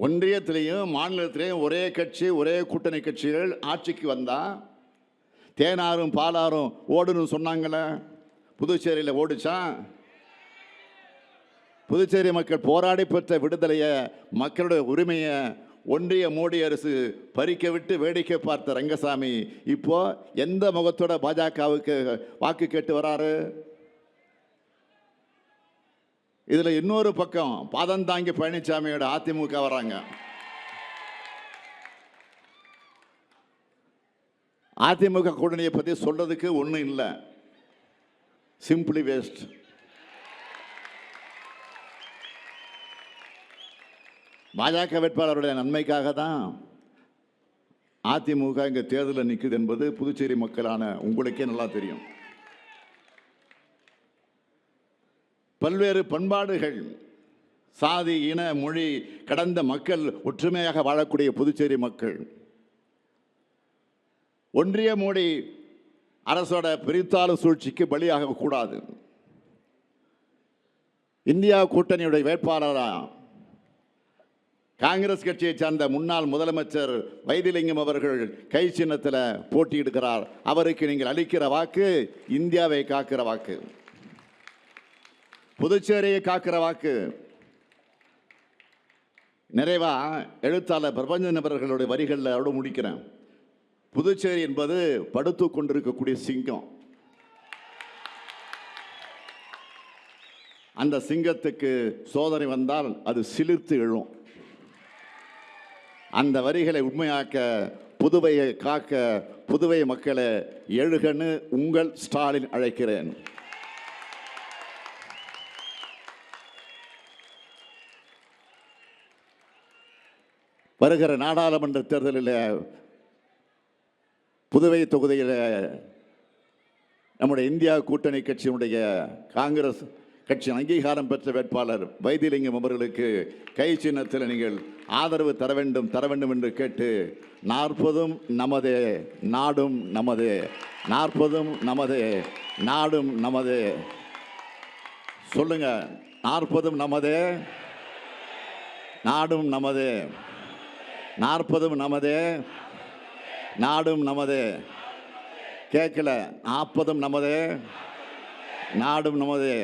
ஒன்றியத்திலையும் மாநிலத்திலையும் ஒரே கட்சி, ஒரே கூட்டணி கட்சிகள் ஆட்சிக்கு வந்தா தேனாரும் பாலாரும் ஓடுன்னு சொன்னாங்களே, புதுச்சேரியில் ஓடுச்சா? புதுச்சேரி மக்கள் போராடி பெற்ற விடுதலையை, மக்களுடைய உரிமையை ஒன்றிய மோடி அரசு பறிக்க விட்டு வேடிக்கை பார்த்த ரங்கசாமி இப்போ எந்த முகத்தோட பாஜகவுக்கு வாக்கு கேட்டு வராரு? இதுல இன்னொரு பக்கம் பாதந்தாங்கி பழனிசாமியோட அதிமுக வராங்க. அதிமுக கூட்டணியை பத்தி சொல்றதுக்கு ஒன்றும் இல்லை, சிம்பிளி வேஸ்ட். பாஜக வேட்பாளருடைய நன்மைக்காக தான் அதிமுக இங்கே தேர்தலில் நிற்குது என்பது புதுச்சேரி மக்களான உங்களுக்கே நல்லா தெரியும். பல்வேறு பண்பாடுகள், சாதி, இன, மொழி கடந்த மக்கள் ஒற்றுமையாக வாழக்கூடிய புதுச்சேரி மக்கள் ஒன்றிய மோடி அரசோட பிரித்தாள சூழ்ச்சிக்கு பலியாக கூடாது. இந்தியா கூட்டணியுடைய வேட்பாளராக காங்கிரஸ் கட்சியை சார்ந்த முன்னாள் முதலமைச்சர் வைத்திலிங்கம் அவர்கள் கை சின்னத்தில் போட்டியிடுகிறார். அவருக்கு நீங்கள் அளிக்கிற வாக்கு இந்தியாவை காக்கிற வாக்கு, புதுச்சேரியை காக்கிற வாக்கு. நிறைவா எழுத்தாளர் பிரபஞ்சன் அவர்களுடைய வரிகளில் அவரோடு முடிக்கிறேன். புதுச்சேரி என்பது படுத்து கொண்டிருக்கக்கூடிய சிங்கம். அந்த சிங்கத்துக்கு சோதனை வந்தால் அது சிலிர்த்து எழும். அந்த வரிகளை உண்மையாக்க, புதுவையை காக்க, புதுவை மக்களை எழுகன்னு உங்கள் ஸ்டாலின் அழைக்கிறேன். வருகிற நாடாளுமன்ற தேர்தலில் புதுவை தொகுதியில் நம்முடைய இந்தியா கூட்டணி கட்சியினுடைய காங்கிரஸ் கட்சி அங்கீகாரம் பெற்ற வேட்பாளர் வைத்திலிங்கம் அவர்களுக்கு கை சின்னத்தில் நீங்கள் ஆதரவு தர வேண்டும் என்று கேட்டு, 40 நமதே நாடும் நமதே, 40 நமதே நாடும் நமதே. சொல்லுங்க, 40 நமதே நாடும் நமதே, 40 நமதே நாடும் நமதே. கேட்கல, 40 நமதே நாடும் நமதே.